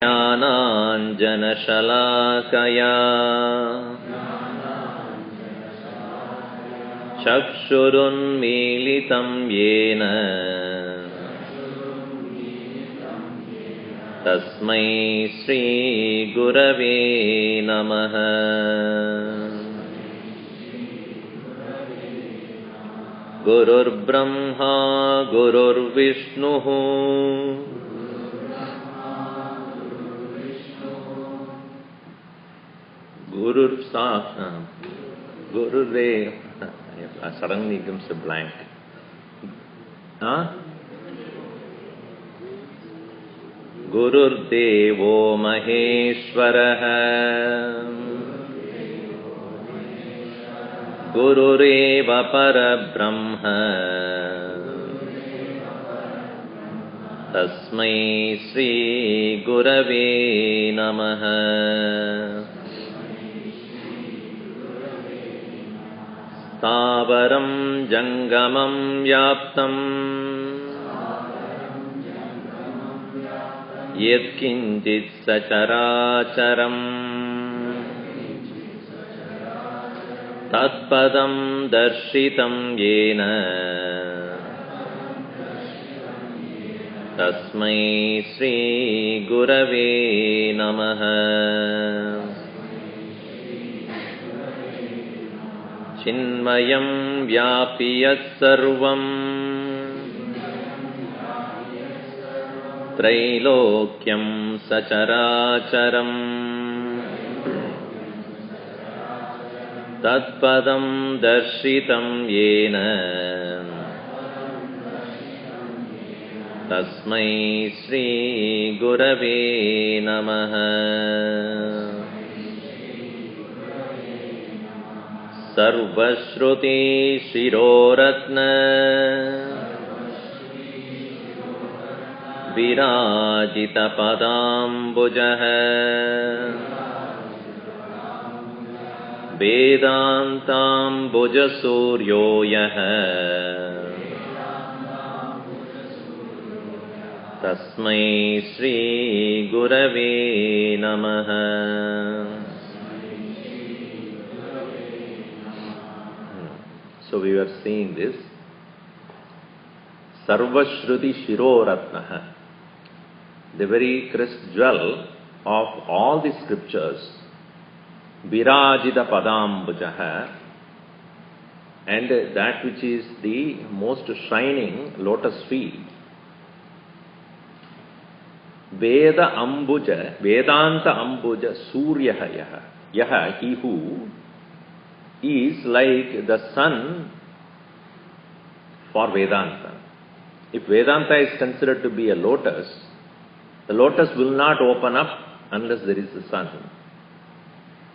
ज्ञानाञ्जनशलाकया चक्षुरुन्मीलितं येन तस्मै श्रीगुरवे नमः। गुरुर्ब्रह्मा गुरुर्विष्णुः Gurudev. Suddenly comes a blank. Gururdevo Maheshwaraha Gurureva Parabrahma Tasmai Shri Gurave Namaha. Stavaram Jangamam Vyaptam Yatkinchit Sacharacharam Tatpadam Darshitam Yena Tasmai Shri Gurave Namaha. Chinmayam Vyapiyat Sarvam Trailokyam Sacharacharam Tatpadam Darshitam Yena Tasmai Shri Gurave Namaha. Sarvashruti Shiroratna Virajita Padambujaha Vedantam Bujasuryo Yaha Tasmai Shri Gurave Namaha. So we were seeing this Sarvashruti Shiroratnaha, the very crest jewel of all the scriptures, Virajita Padambujaha, and that which is the most shining lotus feet. Veda Ambuja, Vedanta Ambuja Suryaha Yaha. Yaha, he who is like the sun for Vedanta. If Vedanta is considered to be a lotus, the lotus will not open up unless there is the sun.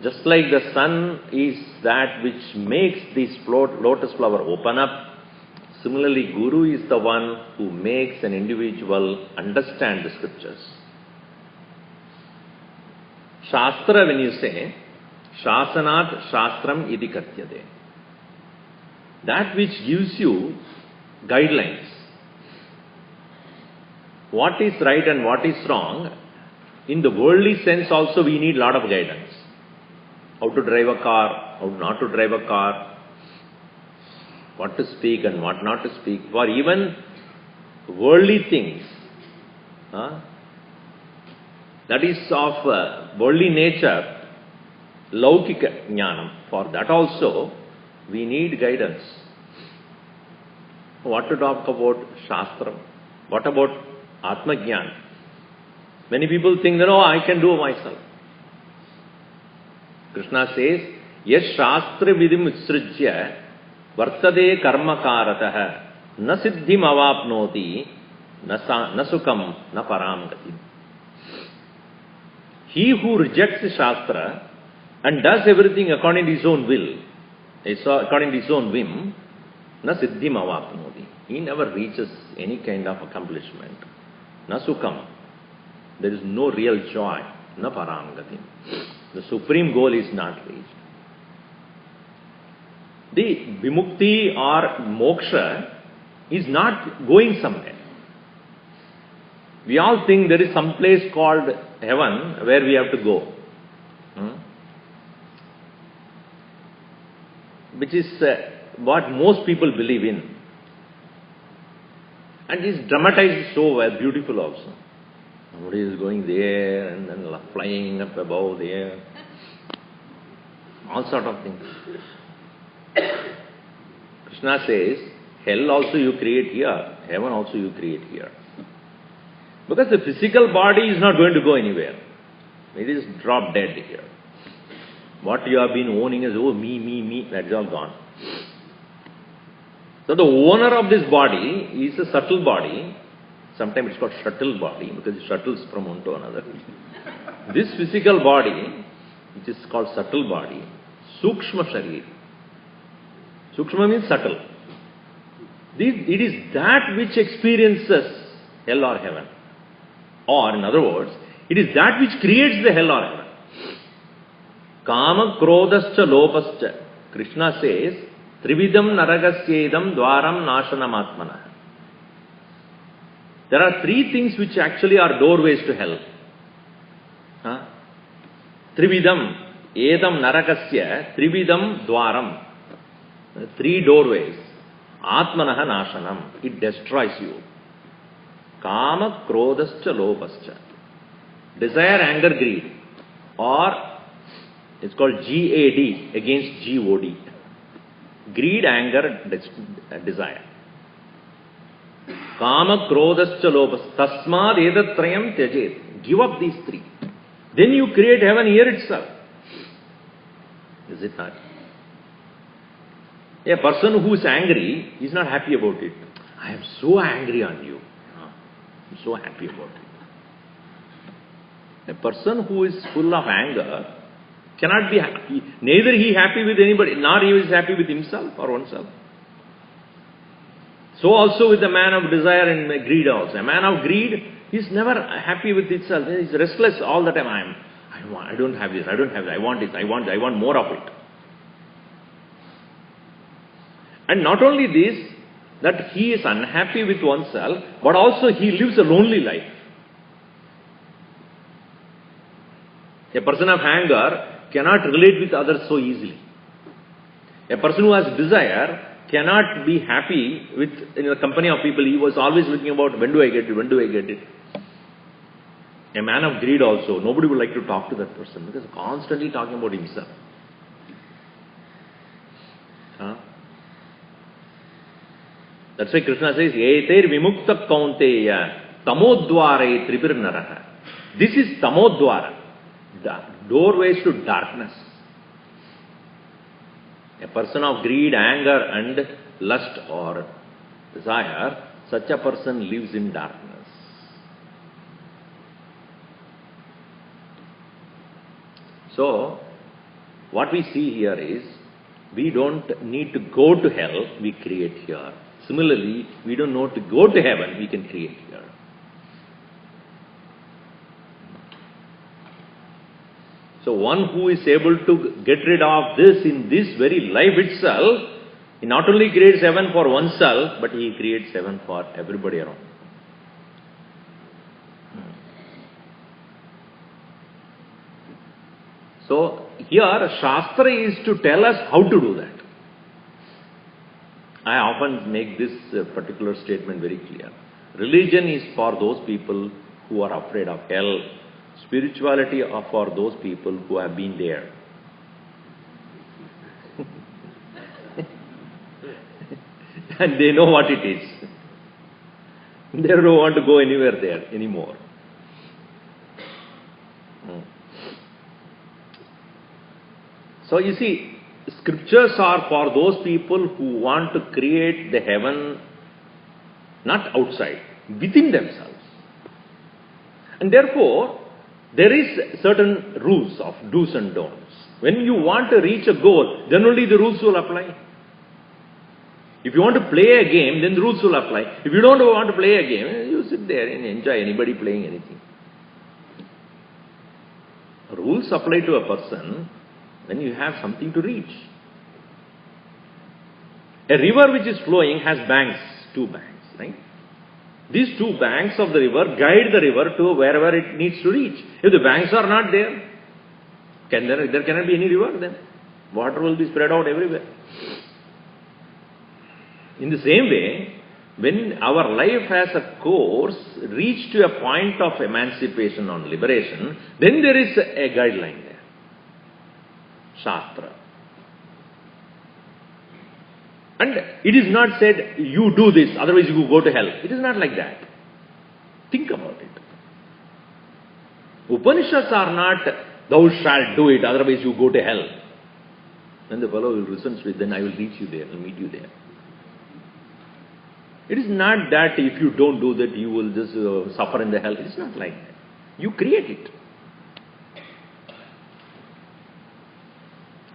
Just like the sun is that which makes this lotus flower open up, similarly Guru is the one who makes an individual understand the scriptures. Shastra, when you say, Shasanat Shastram iti katyade. That which gives you guidelines. What is right and what is wrong, in the worldly sense also we need lot of guidance. How to drive a car, how not to drive a car, what to speak and what not to speak. For even worldly things, that is of worldly nature, Laukika Jnanam, for that also we need guidance. What to talk about Shastram? What about Atma Jnana? Many people think that, oh, I can do myself. Krishna says, Yes Shastra Vidim Utsrujya Vartade Karma Karataha Na Siddhim Avapnoti Na Sukam Na Param Gati. He who rejects the Shastra and does everything according to his own will, according to his own whim, na siddhim avapnoti. He never reaches any kind of accomplishment. Na sukam. There is no real joy. Na parangati. The supreme goal is not reached. The vimukti or moksha is not going somewhere. We all think there is some place called heaven where we have to go. Which is what most people believe in. And it's dramatized so well, beautiful also. Somebody is going there and then flying up above there. All sort of things. Krishna says, hell also you create here, heaven also you create here. Because the physical body is not going to go anywhere. It is drop dead here. What you have been owning is, oh, me, that's all gone. So the owner of this body is a subtle body. Sometimes it's called shuttle body because it shuttles from one to another. This physical body, which is called subtle body, Sukshma Sharir. Sukshma means subtle. It is that which experiences hell or heaven. Or in other words, it is that which creates the hell or heaven. Kama krodascha lopascha. Krishna says, Trividam naragasyedam dwaram nashanam atmana. There are three things which actually are doorways to hell. Trividam, edam naragasya, trividam dwaram. Three doorways. Atmanaha nashanam. It destroys you. Kama krodascha lopascha. Desire, anger, greed. Or it's called GAD against GOD. Greed, anger, desire. Kama krodascha lopas. Tasmad edatrayam tyajet. Give up these three. Then you create heaven here itself. Is it not? A person who is angry is not happy about it. I am so angry on you. I'm so happy about it. A person who is full of anger cannot be happy. Neither he is happy with anybody, nor he is happy with himself or oneself. So also with the man of desire and greed also. A man of greed is never happy with itself. He is restless all the time. I don't have this, I don't have that, I want this, I want more of it. And not only this, that he is unhappy with oneself, but also he lives a lonely life. A person of anger cannot relate with others so easily. A person who has desire cannot be happy with in the company of people. He was always looking about, when do I get it, when do I get it. A man of greed also, nobody would like to talk to that person because constantly talking about himself. That's why Krishna says, Eter vimukta kaunteya tamodware tripir naraha. This is tamodwara, the doorways to darkness. A person of greed, anger and lust or desire, such a person lives in darkness. So, what we see here is, we don't need to go to hell, we create here. Similarly, we don't know to go to heaven, we can create here. So one who is able to get rid of this in this very life itself, he not only creates heaven for oneself, but he creates heaven for everybody around. So here Shastra is to tell us how to do that. I often make this particular statement very clear. Religion is for those people who are afraid of hell. Spirituality are for those people who have been there. And they know what it is. They don't want to go anywhere there anymore. So you see, scriptures are for those people who want to create the heaven not outside, within themselves. And therefore, there is certain rules of do's and don'ts. When you want to reach a goal, then only the rules will apply. If you want to play a game, then the rules will apply. If you don't want to play a game, you sit there and enjoy anybody playing anything. Rules apply to a person when you have something to reach. A river which is flowing has banks, two banks, right? These two banks of the river guide the river to wherever it needs to reach. If the banks are not there, there cannot be any river then. Water will be spread out everywhere. In the same way, when our life has a course reached to a point of emancipation or liberation, then there is a guideline there. Shastra. And it is not said, you do this, otherwise you go to hell. It is not like that. Think about it. Upanishads are not, thou shalt do it, otherwise you go to hell. When the fellow will listen to it, then I will reach you there, I will meet you there. It is not that if you don't do that, you will just suffer in the hell. It is not like that. You create it.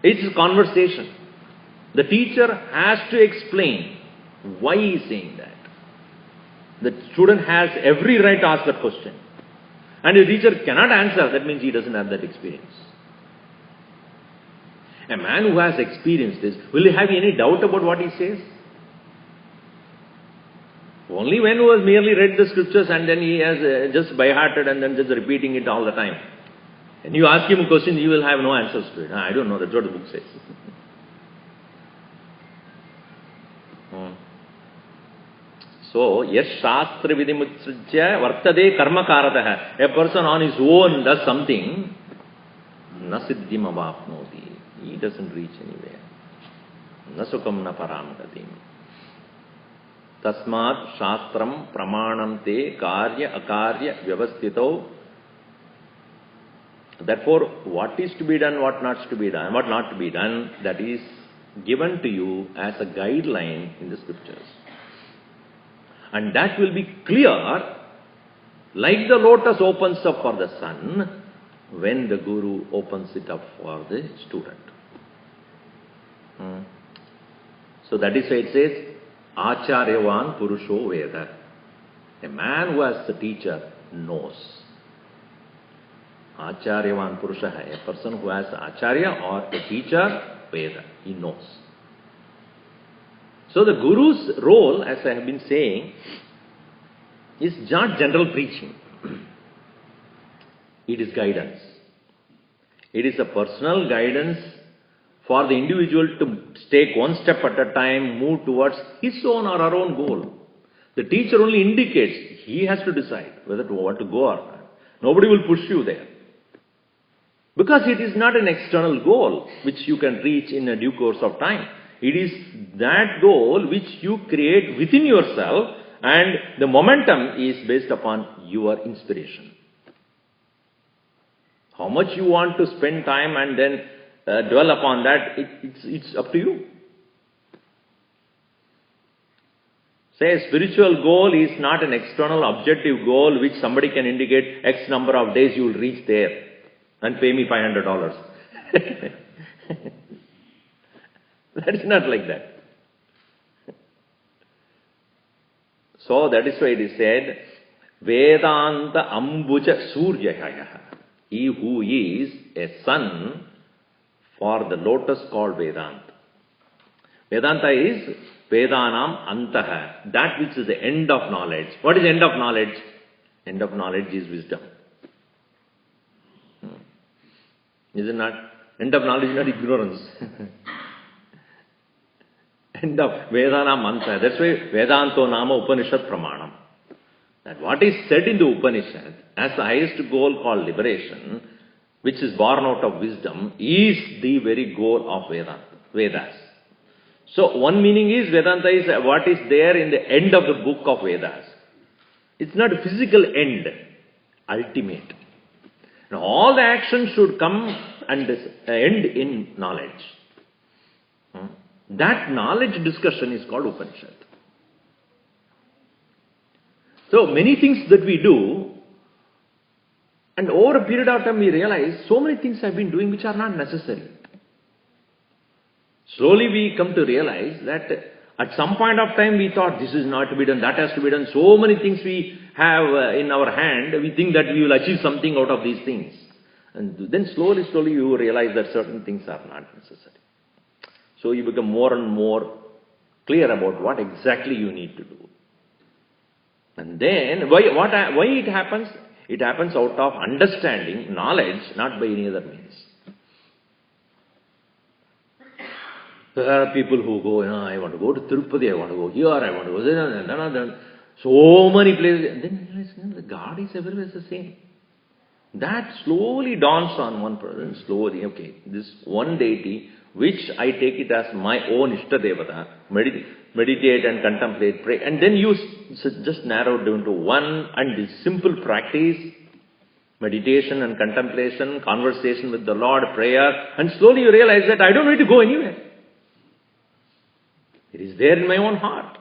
It's a conversation. The teacher has to explain why he is saying that. The student has every right to ask that question. And the teacher cannot answer, that means he doesn't have that experience. A man who has experienced this, will he have any doubt about what he says? Only when he has merely read the scriptures and then he has just by-hearted and then just repeating it all the time. And you ask him a question, he will have no answers to it. I don't know, that's what the book says. So, yes shastra vidimutsrajya vartade karma karataha. A person on his own does something, na siddhim avapnoti. He doesn't reach anywhere. Na sukham na param gatim. Tasmat shastram pramanam te karya akarya vyavastito. Therefore, what is to be done, what not to be done, what not to be done, that is given to you as a guideline in the scriptures. And that will be clear, like the lotus opens up for the sun, when the guru opens it up for the student. So that is why it says, Acharyavan Purusho Veda. A man who has the teacher knows. Acharyavan Purusha, a person who has Acharya or a teacher, Veda, he knows. So the Guru's role, as I have been saying, is not general preaching. It is guidance. It is a personal guidance for the individual to take one step at a time, move towards his own or her own goal. The teacher only indicates, he has to decide whether to want to go or not. Nobody will push you there. Because it is not an external goal which you can reach in a due course of time. It is that goal which you create within yourself, and the momentum is based upon your inspiration. How much you want to spend time and then dwell upon that, it's up to you. Say a spiritual goal is not an external objective goal which somebody can indicate X number of days you will reach there and pay me $500. That is not like that. So that is why it is said, Vedanta Ambuja Suryahaya. He who is a sun for the lotus called Vedanta. Vedanta is Vedanam Antaha, that which is the end of knowledge. What is end of knowledge? End of knowledge is wisdom. Is it not? End of knowledge is not ignorance. End of Vedanam Antaha. That's why Vedanto Nama Upanishad Pramanam. That what is said in the Upanishad as the highest goal called liberation, which is born out of wisdom, is the very goal of Vedas. So one meaning is Vedanta is what is there in the end of the book of Vedas. It's not a physical end, ultimate. Now all the actions should come and end in knowledge. That knowledge discussion is called Upanishad. So many things that we do, and over a period of time we realize so many things I've been doing which are not necessary. Slowly we come to realize that at some point of time we thought this is not to be done, that has to be done. So many things we have in our hand, we think that we will achieve something out of these things. And then slowly you realize that certain things are not necessary. So you become more and more clear about what exactly you need to do. And then, why it happens? It happens out of understanding, knowledge, not by any other means. There are people who go, I want to go to Tirupati, I want to go here, I want to go there, so many places. And then you realize, the God is everywhere the same. That slowly dawns on one person, slowly, okay, this one deity, which I take it as my own Ishta Devata, meditate and contemplate, pray, and then you just narrow down to one, and this simple practice, meditation and contemplation, conversation with the Lord, prayer, and slowly you realize that I don't need to go anywhere. It is there in my own heart.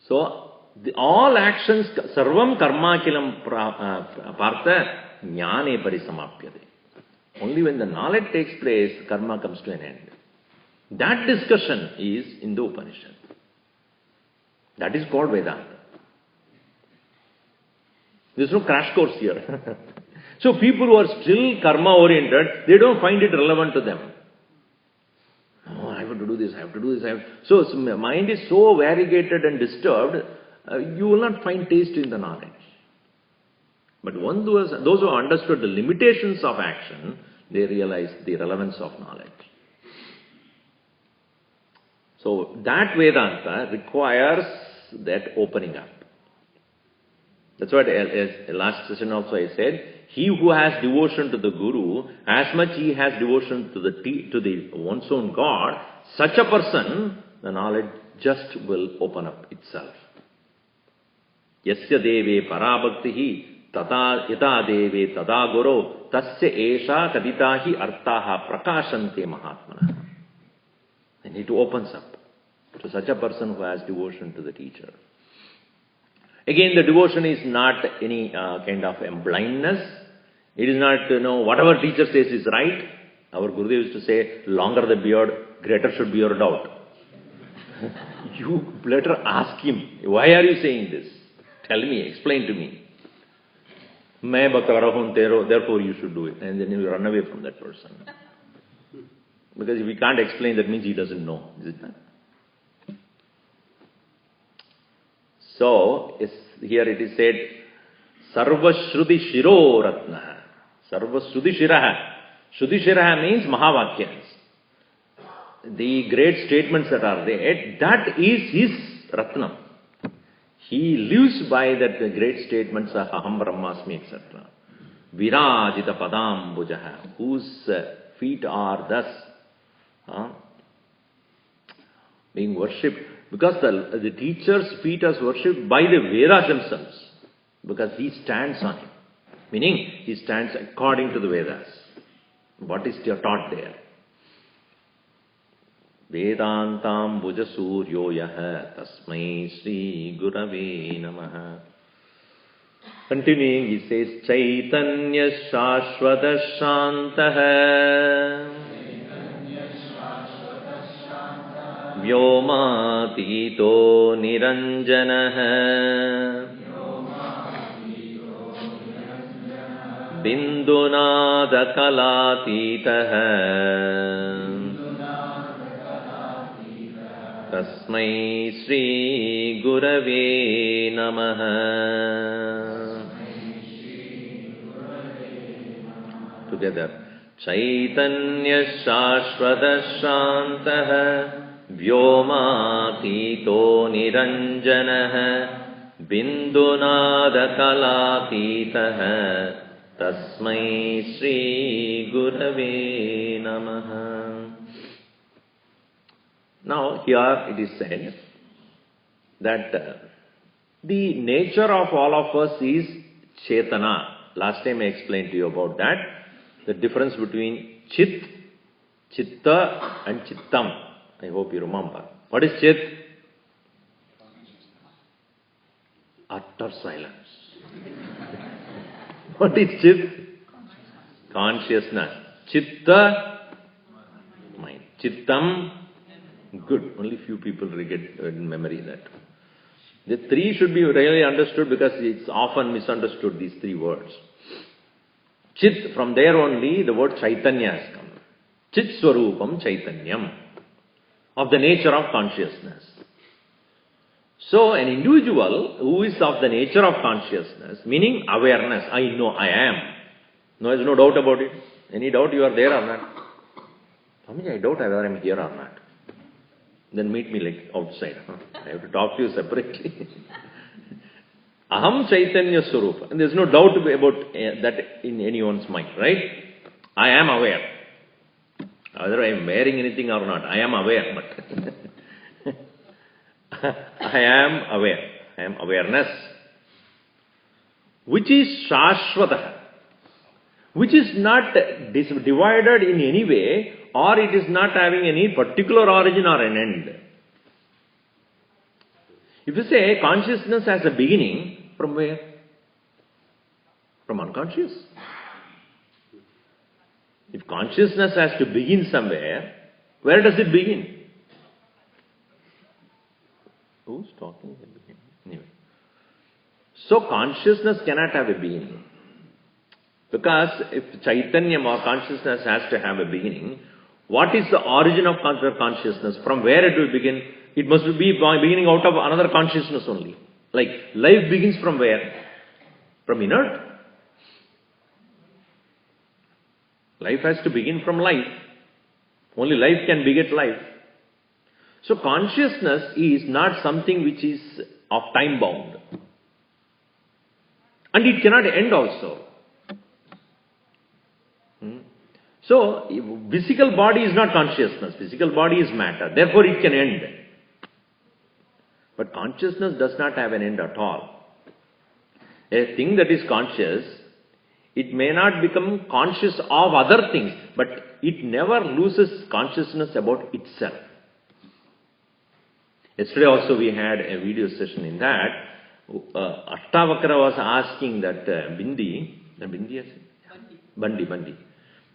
So, all actions, sarvam karma kilam partha jnane parisamapyate. Only when the knowledge takes place, karma comes to an end. That discussion is in the Upanishad. That is called Vedanta. There is no crash course here. So people who are still karma oriented, they don't find it relevant to them. Oh, I have to do this, I have to do this. So mind is so variegated and disturbed, you will not find taste in the knowledge. But those who understood the limitations of action, they realize the relevance of knowledge. So that Vedanta requires that opening up. That's what, as last session also I said, he who has devotion to the Guru, as much he has devotion to the one's own God, such a person, the knowledge just will open up itself. Yasya deve parabhaktihi tata yata deve tada guru tasya esha kaditahi artaha prakashante mahatmana. And it opens up to such a person who has devotion to the teacher. Again, the devotion is not any kind of blindness. It is not, whatever teacher says is right. Our Gurudev used to say, longer the beard, greater should be your doubt. You better ask him, why are you saying this? Tell me, explain to me. Main bakara hoon tero, therefore you should do it. And then you run away from that person. Because if he can't explain, that means he doesn't know. Is it not? So, here it is said, Sarva Shruti Shiro Ratnaha. Sarva Shruti Shiraha. Shruti Shiraha means Mahavakyas. The great statements that are there, that is his Ratnam. He lives by that great statements of Aham Brahmasmi, etc. Virajita Padam Bujaha, whose feet are thus being worshipped. Because the teacher's feet are worshipped by the Vedas themselves. Because he stands on it. Meaning, he stands according to the Vedas. What is taught there? Vedantam Buja Suryo Yaha Tasmai Sri Gurave Namaha. Continuing, he says, Chaitanya Shashvata Shantaha Vyomatito Niranjanaha Bindunada Kalatitaha Tasmai Sri Gurave Namaha. Together. Chaitanya Shashvata Shantaha Vyomatito Niranjanaha Bindunada Kalatitaha Tasmai Sri Gurave Namaha. Now, here it is said that the nature of all of us is Chetana. Last time I explained to you about that. The difference between Chit, Chitta and Chittam. I hope you remember. What is Chit? Utter silence. What is Chit? Consciousness. Chitta, mind. Chittam, good. Only few people get in memory that. The three should be really understood because it's often misunderstood, these three words. Chit, from there only the word Chaitanya has come. Chit Swarupam Chaitanyam. Of the nature of consciousness. So an individual who is of the nature of consciousness, meaning awareness, I know, I am. No, there's no doubt about it. Any doubt you are there or not? Swamiji, I doubt whether I'm here or not. Then meet me like outside. Huh? I have to talk to you separately. Aham Chaitanya Swarupa. And there's no doubt about that in anyone's mind, right? I am aware. Whether I am wearing anything or not, I am aware, but I am aware. I am awareness. Which is Shashvata. Which is not divided in any way, or it is not having any particular origin or an end. If you say consciousness has a beginning, from where? From unconscious. If consciousness has to begin somewhere, where does it begin? Who's talking? Anyway. So consciousness cannot have a beginning. Because if Chaitanya or consciousness has to have a beginning, what is the origin of consciousness? From where it will begin? It must be beginning out of another consciousness only. Like life begins from where? From inert. Life has to begin from life. Only life can beget life. So consciousness is not something which is of time bound. And it cannot end also. So, physical body is not consciousness. Physical body is matter. Therefore, it can end. But consciousness does not have an end at all. A thing that is conscious, it may not become conscious of other things, but it never loses consciousness about itself. Yesterday also we had a video session in that. Ashtavakra was asking that Bindi.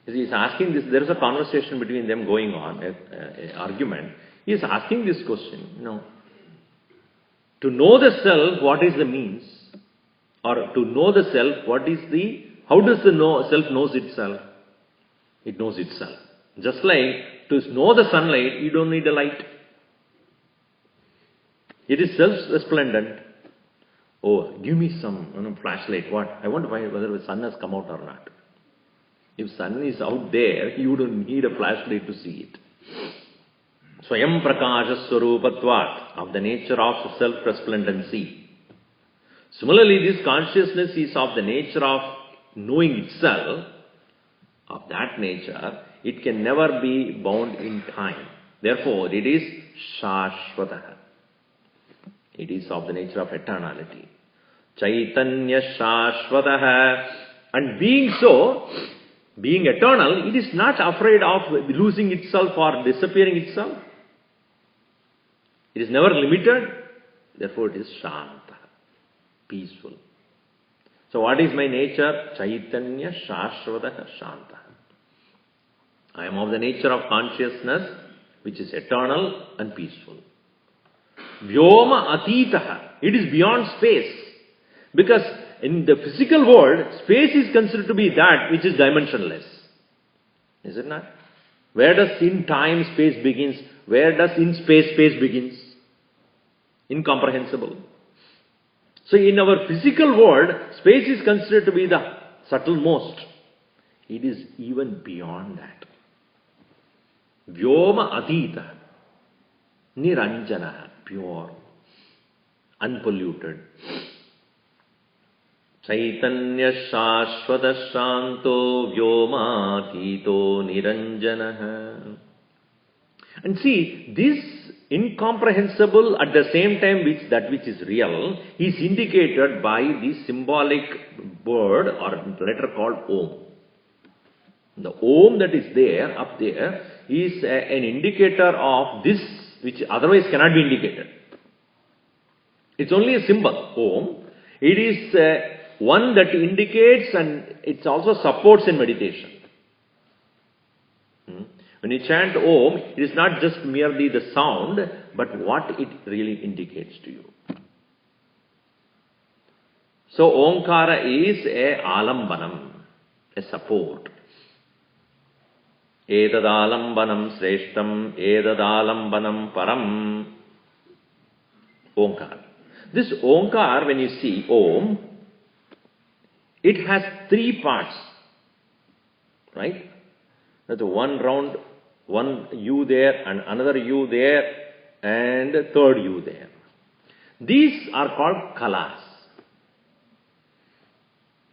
He is asking this, there is a conversation between them going on, an argument. He is asking this question, to know the self, what is the means? Or to know the self, how does the self knows itself? It knows itself. Just like to know the sunlight, you don't need a light. It is self-resplendent. Oh, give me some flashlight. What? I want to find whether the sun has come out or not. If sun is out there, you don't need a flashlight to see it. Swayam prakasha swarupatvat, of the nature of self-resplendency. Similarly, this consciousness is of the nature of knowing itself. Of that nature, it can never be bound in time. Therefore, it is shashvata. It is of the nature of eternality. Chaitanya shashvata. And being so, being eternal, it is not afraid of losing itself or disappearing itself. It is never limited. Therefore, it is shanta, peaceful. So, what is my nature? Chaitanya shashvata shanta. I am of the nature of consciousness, which is eternal and peaceful. Vyoma atitaha. It is beyond space. Because in the physical world, space is considered to be that which is dimensionless. Is it not? Where does in time space begins? Where does in space space begins? Incomprehensible. So in our physical world, space is considered to be the subtlemost. It is even beyond that. Vyoma adita. Niranjana. Pure. Unpolluted. Chaitanya shashvata shanto vyomatito niranjanaha. And see, this incomprehensible at the same time which is real is indicated by the symbolic word or letter called Om. The Om that is there, up there, is an indicator of this which otherwise cannot be indicated. It's only a symbol, Om. It is one that indicates and it also supports in meditation. When you chant Om, it is not just merely the sound, but what it really indicates to you. So Omkara is a alambanam, a support. Edadalambanam sreshtam, edadalambanam param. Omkar. This Omkar, when you see Om, it has three parts, right? That's one round, one U there, and another U there, and a third U there. These are called kalas.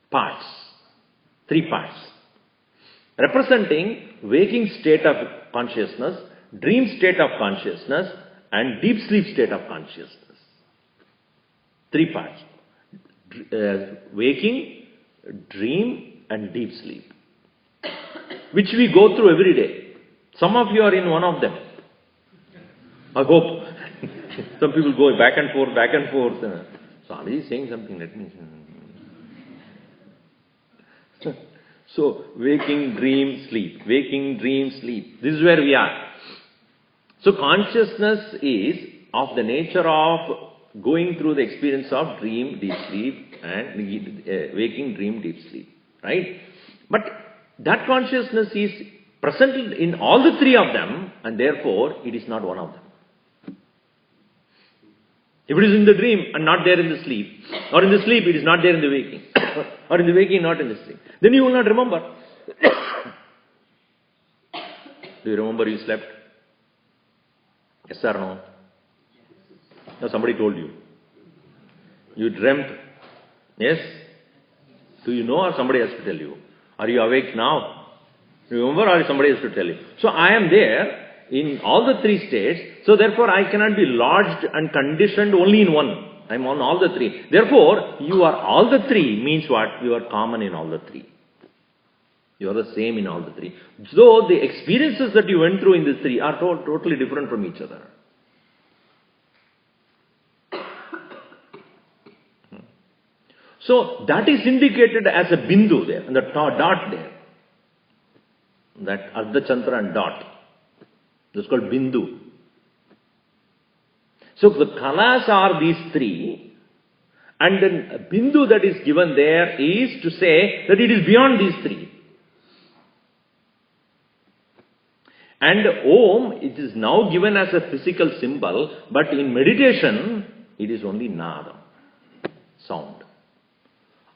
Parts. Three parts. Representing waking state of consciousness, dream state of consciousness, and deep sleep state of consciousness. Three parts. Waking, dream, and deep sleep. Which we go through every day. Some of you are in one of them. I hope. Some people go back and forth, back and forth. Swami is saying something, let me... So, waking, dream, sleep. Waking, dream, sleep. This is where we are. So, consciousness is of the nature of going through the experience of dream, deep sleep, and waking, dream, deep sleep. Right? But that consciousness is present in all the three of them, and therefore, it is not one of them. If it is in the dream and not there in the sleep, or in the sleep it is not there in the waking, or in the waking not in the sleep, then you will not remember. Do you remember you slept? Yes or no? No, somebody told you. You dreamt. Yes? Do you know, or somebody has to tell you? Are you awake now? Do you remember, or somebody has to tell you? So I am there in all the three states, so therefore I cannot be lodged and conditioned only in one. I am on all the three. Therefore, you are all the three means what? You are common in all the three. You are the same in all the three. So the experiences that you went through in these three are totally different from each other. So that is indicated as a bindu there, and the dot there. That Ardha Chandra and dot. That's called bindu. So the kalas are these three, and then a bindu that is given there is to say that it is beyond these three. And Om, it is now given as a physical symbol, but in meditation, it is only nada, sound.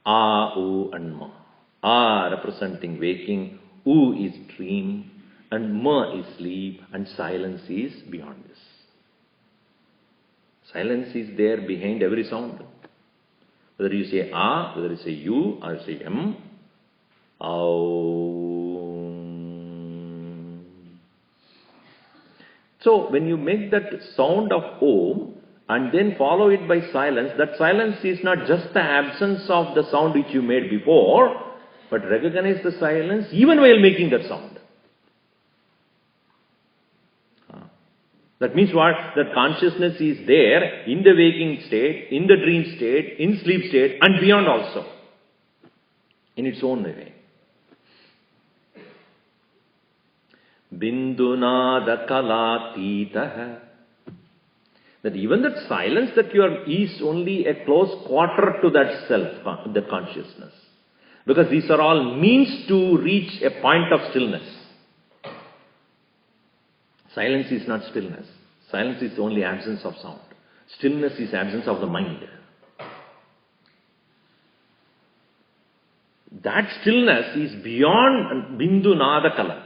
A, U, and Ma. A representing waking, U is dream, and Ma is sleep, and silence is beyond this. Silence is there behind every sound. Whether you say A, whether you say U, or you say M, Aum. So when you make that sound of Om, and then follow it by silence, that silence is not just the absence of the sound which you made before, but recognize the silence even while making that sound. That means what? That consciousness is there in the waking state, in the dream state, in sleep state, and beyond also. In its own way. Bindunada kalatitaha. That even that silence that you are is only a close quarter to that self, the consciousness. Because these are all means to reach a point of stillness. Silence is not stillness. Silence is only absence of sound. Stillness is absence of the mind. That stillness is beyond Bindu Nada Kala.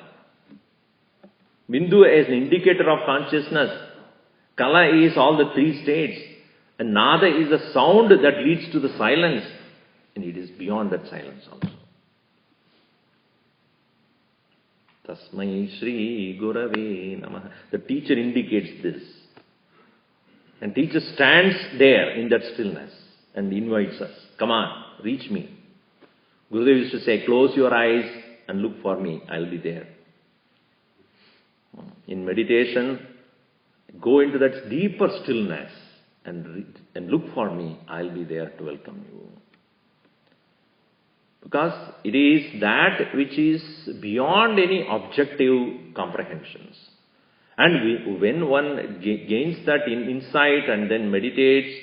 Bindu is an indicator of consciousness. Kala is all the three states. And Nada is the sound that leads to the silence. And it is beyond that silence also. Tasmai Shri Gurave Namaha. The teacher indicates this. And teacher stands there in that stillness and invites us. Come on, reach me. Gurudev used to say, close your eyes and look for me. I'll be there. In meditation, go into that deeper stillness and look for me. I'll be there to welcome you. Because it is that which is beyond any objective comprehensions. And when one gains that insight and then meditates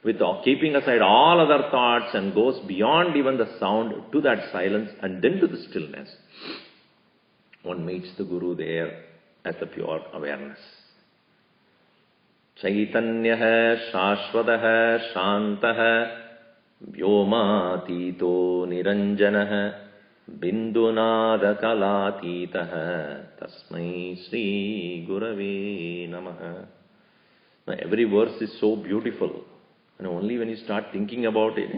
with keeping aside all other thoughts and goes beyond even the sound to that silence and then to the stillness, one meets the Guru there as the pure awareness. चैतन्यः शाश्वतः शान्तः व्योमातीतो निरञ्जनः बिन्दुनादकलातीतः तस्मै श्रीगुरवे नमः. Now, every verse is so beautiful, and only when you start thinking about it,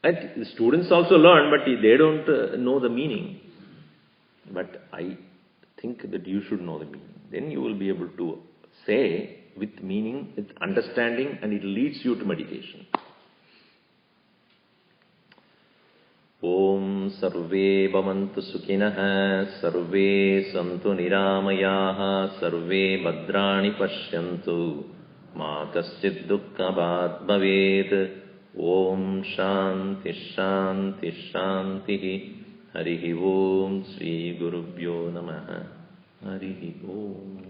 and the students also learn, but they don't know the meaning. But I think that you should know the meaning. Then you will be able to say with meaning, with understanding, and it leads you to meditation. Om sarve bhavantu sukhinah, sarve santu niramayaha, sarve bhadrani pashyantu, ma kaschid dukkhabhat bhavet. Om shanti shanti shanti. Harihi Om Shri Gurubhyo Namaha. Harihi Om.